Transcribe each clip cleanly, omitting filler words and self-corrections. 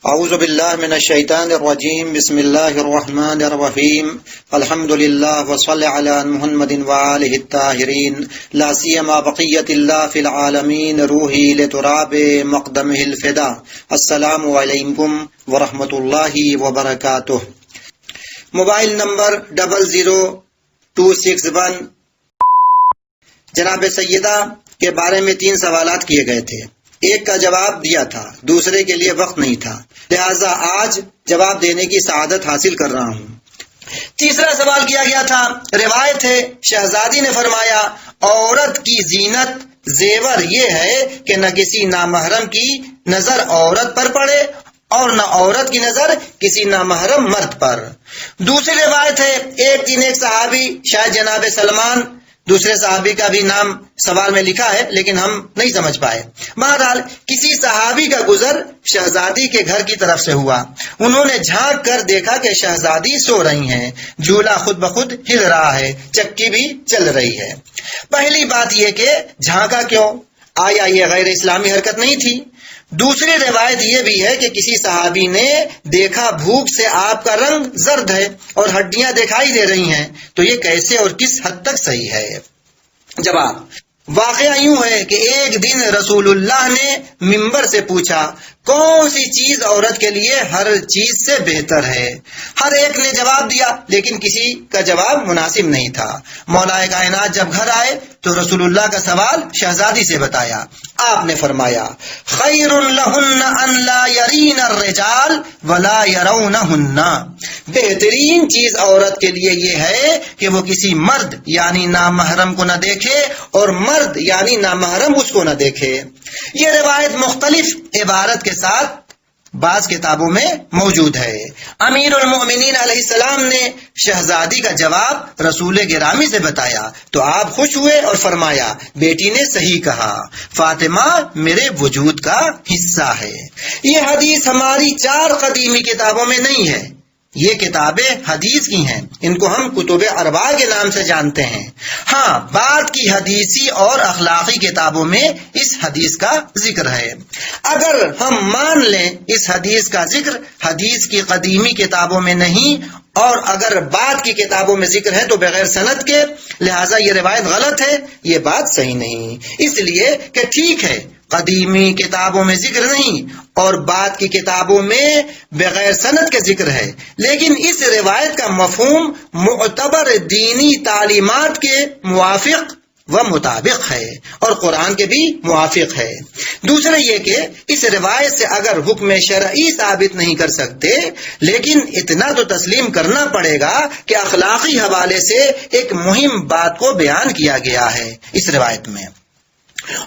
اعوذ باللہ من الشیطان الرجیم بسم اللہ الرحمن الرحیم الحمد للہ وصلی علی محمد وآلہ الطاہرین لا سیما بقیت اللہ فی العالمین روحی لتراب مقدمہ الفدا السلام علیکم ورحمۃ اللہ وبرکاتہ۔ موبائل نمبر 00261 جناب سیدہ کے بارے میں 3 سوالات کیے گئے تھے، ایک کا جواب دیا تھا، دوسرے کے لیے وقت نہیں تھا، لہذا آج جواب دینے کی سعادت حاصل کر رہا ہوں۔ تیسرا سوال کیا گیا تھا، روایت ہے شہزادی نے فرمایا عورت کی زینت زیور یہ ہے کہ نہ کسی نامحرم کی نظر عورت پر پڑے اور نہ عورت کی نظر کسی نامحرم مرد پر۔ دوسری روایت ہے ایک صحابی شاید جناب سلمان، دوسرے صحابی کا بھی نام سوال میں لکھا ہے لیکن ہم نہیں سمجھ پائے، بہرحال کسی صحابی کا گزر شہزادی کے گھر کی طرف سے ہوا، انہوں نے جھانک کر دیکھا کہ شہزادی سو رہی ہیں، جھولا خود بخود ہل رہا ہے، چکی بھی چل رہی ہے۔ پہلی بات یہ کہ جھانکا کیوں؟ آیا یہ غیر اسلامی حرکت نہیں تھی؟ دوسری روایت یہ بھی ہے کہ کسی صحابی نے دیکھا بھوک سے آپ کا رنگ زرد ہے اور ہڈیاں دکھائی دے رہی ہیں، تو یہ کیسے اور کس حد تک صحیح ہے؟ جواب، واقعہ یوں ہے کہ ایک دن رسول اللہ نے منبر سے پوچھا کون سی چیز عورت کے لیے ہر چیز سے بہتر ہے؟ ہر ایک نے جواب دیا لیکن کسی کا جواب مناسب نہیں تھا۔ مولا کائنات جب گھر آئے تو رسول اللہ کا سوال شہزادی سے بتایا، آپ نے فرمایا خیر لہن ان لا یرین الرجال ولا یرونہن، بہترین چیز عورت کے لیے یہ ہے کہ وہ کسی مرد یعنی نامحرم کو نہ دیکھے اور مرد یعنی نامحرم اس کو نہ دیکھے۔ یہ روایت مختلف عبارت کے ساتھ بعض کتابوں میں موجود ہے۔ امیر المؤمنین علیہ السلام نے شہزادی کا جواب رسول گرامی سے بتایا تو آپ خوش ہوئے اور فرمایا بیٹی نے صحیح کہا، فاطمہ میرے وجود کا حصہ ہے۔ یہ حدیث ہماری 4 قدیمی کتابوں میں نہیں ہے، یہ کتابیں حدیث کی ہیں، ان کو ہم کتب اربع کے نام سے جانتے ہیں۔ ہاں، بعد کی حدیثی اور اخلاقی کتابوں میں اس حدیث کا ذکر ہے۔ اگر ہم مان لیں اس حدیث کا ذکر حدیث کی قدیمی کتابوں میں نہیں اور اگر بعد کی کتابوں میں ذکر ہے تو بغیر سند کے، لہٰذا یہ روایت غلط ہے، یہ بات صحیح نہیں، اس لیے کہ ٹھیک ہے قدیمی کتابوں میں ذکر نہیں اور بعد کی کتابوں میں بغیر سند کے ذکر ہے، لیکن اس روایت کا مفہوم معتبر دینی تعلیمات کے موافق و مطابق ہے اور قرآن کے بھی موافق ہے۔ دوسرا یہ کہ اس روایت سے اگر حکم شرعی ثابت نہیں کر سکتے لیکن اتنا تو تسلیم کرنا پڑے گا کہ اخلاقی حوالے سے ایک مہم بات کو بیان کیا گیا ہے اس روایت میں،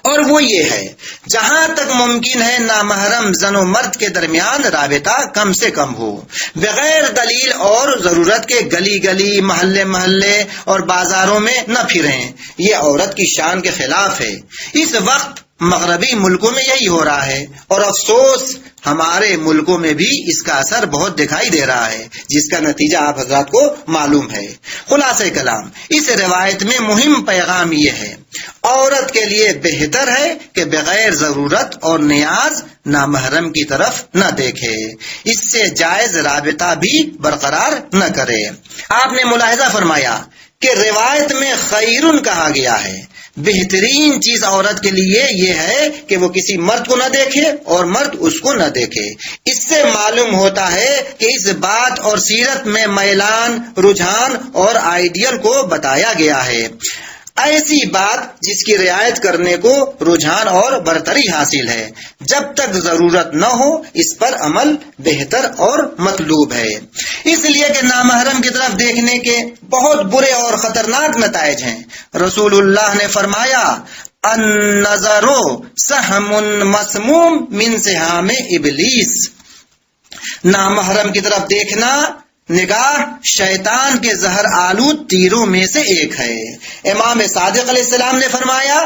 اور وہ یہ ہے جہاں تک ممکن ہے نامحرم زن و مرد کے درمیان رابطہ کم سے کم ہو، بغیر دلیل اور ضرورت کے گلی گلی محلے محلے اور بازاروں میں نہ پھریں، یہ عورت کی شان کے خلاف ہے۔ اس وقت مغربی ملکوں میں یہی ہو رہا ہے اور افسوس ہمارے ملکوں میں بھی اس کا اثر بہت دکھائی دے رہا ہے، جس کا نتیجہ آپ حضرات کو معلوم ہے۔ خلاصہ کلام، اس روایت میں مہم پیغام یہ ہے عورت کے لیے بہتر ہے کہ بغیر ضرورت اور نیاز نامحرم کی طرف نہ دیکھے، اس سے جائز رابطہ بھی برقرار نہ کرے۔ آپ نے ملاحظہ فرمایا کہ روایت میں خیرن کہا گیا ہے، بہترین چیز عورت کے لیے یہ ہے کہ وہ کسی مرد کو نہ دیکھے اور مرد اس کو نہ دیکھے۔ اس سے معلوم ہوتا ہے کہ اس بات اور سیرت میں میلان، رجحان اور آئیڈیل کو بتایا گیا ہے، ایسی بات جس کی رعایت کرنے کو رجحان اور برتری حاصل ہے، جب تک ضرورت نہ ہو اس پر عمل بہتر اور مطلوب ہے۔ اس لیے کہ نامحرم کی طرف دیکھنے کے بہت برے اور خطرناک نتائج ہیں۔ رسول اللہ نے فرمایا النظر سہم مسموم من سہام ابلیس، نامحرم کی طرف دیکھنا نگاہ شیطان کے زہر آلود تیروں میں سے ایک ہے۔ امام صادق علیہ السلام نے فرمایا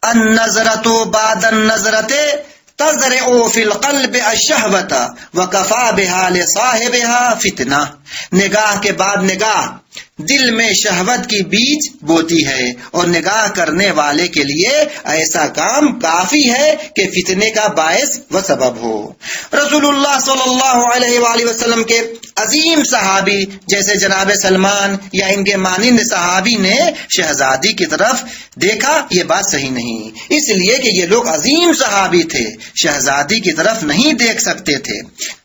النظرۃ بعد النظرۃ تزرع فی القلب الشہوۃ وکفی بہا لصاحبها فتنہ، نگاہ کے بعد نگاہ دل میں شہوت کی بیج بوتی ہے اور نگاہ کرنے والے کے لیے ایسا کام کافی ہے کہ فتنے کا باعث و سبب ہو۔ رسول اللہ صلی اللہ علیہ وآلہ وسلم کے عظیم صحابی جیسے جناب سلمان یا ان کے مانند صحابی نے شہزادی کی طرف دیکھا، یہ بات صحیح نہیں، اس لیے کہ یہ لوگ عظیم صحابی تھے، شہزادی کی طرف نہیں دیکھ سکتے تھے۔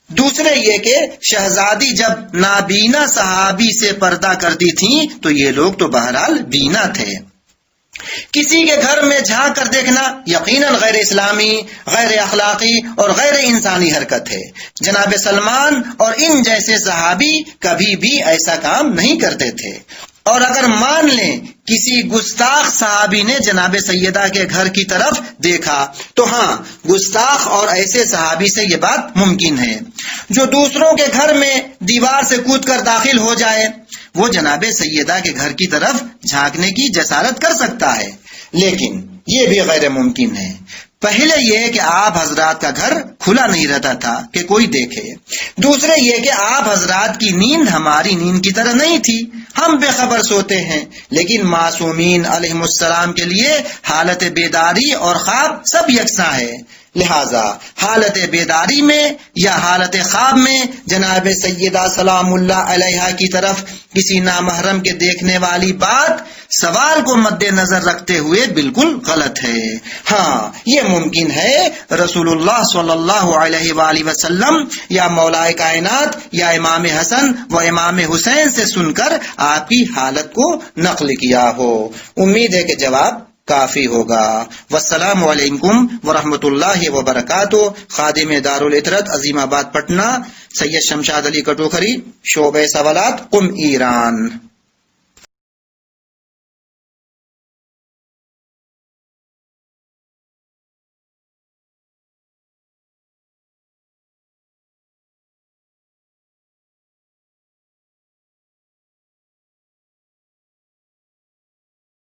دوسرے یہ کہ شہزادی جب نابینا صحابی سے پردہ کرتی تھیں تو یہ لوگ تو بہرحال بینا تھے۔ کسی کے گھر میں جھانک کر دیکھنا یقیناً غیر اسلامی، غیر اخلاقی اور غیر انسانی حرکت ہے۔ جناب سلمان اور ان جیسے صحابی کبھی بھی ایسا کام نہیں کرتے تھے۔ اور اگر مان لیں کسی گستاخ صحابی نے جناب سیدہ کے گھر کی طرف دیکھا تو ہاں، گستاخ اور ایسے صحابی سے یہ بات ممکن ہے۔ جو دوسروں کے گھر میں دیوار سے کود کر داخل ہو جائے وہ جناب سیدہ کے گھر کی طرف جھانکنے کی جسارت کر سکتا ہے، لیکن یہ بھی غیر ممکن ہے۔ پہلے یہ کہ آپ حضرات کا گھر کھلا نہیں رہتا تھا کہ کوئی دیکھے، دوسرے یہ کہ آپ حضرات کی نیند ہماری نیند کی طرح نہیں تھی، ہم بے خبر سوتے ہیں، لیکن معصومین علیہم السلام کے لیے حالت بیداری اور خواب سب یکساں ہے، لہذا حالت بیداری میں یا حالت خواب میں جناب سیدہ سلام اللہ علیہا کی طرف کسی نامحرم کے دیکھنے والی بات سوال کو مد نظر رکھتے ہوئے بالکل غلط ہے۔ ہاں، یہ ممکن ہے رسول اللہ صلی اللہ علیہ وآلہ وسلم یا مولا کائنات یا امام حسن و امام حسین سے سن کر آپ کی حالت کو نقل کیا ہو۔ امید ہے کہ جواب کافی ہوگا۔ والسلام علیکم ورحمۃ اللہ وبرکاتہ۔ خادم دارالعطرت عظیم آباد پٹنہ، سید شمشاد علی کٹوکھری، شعبہ سوالات قم ایران۔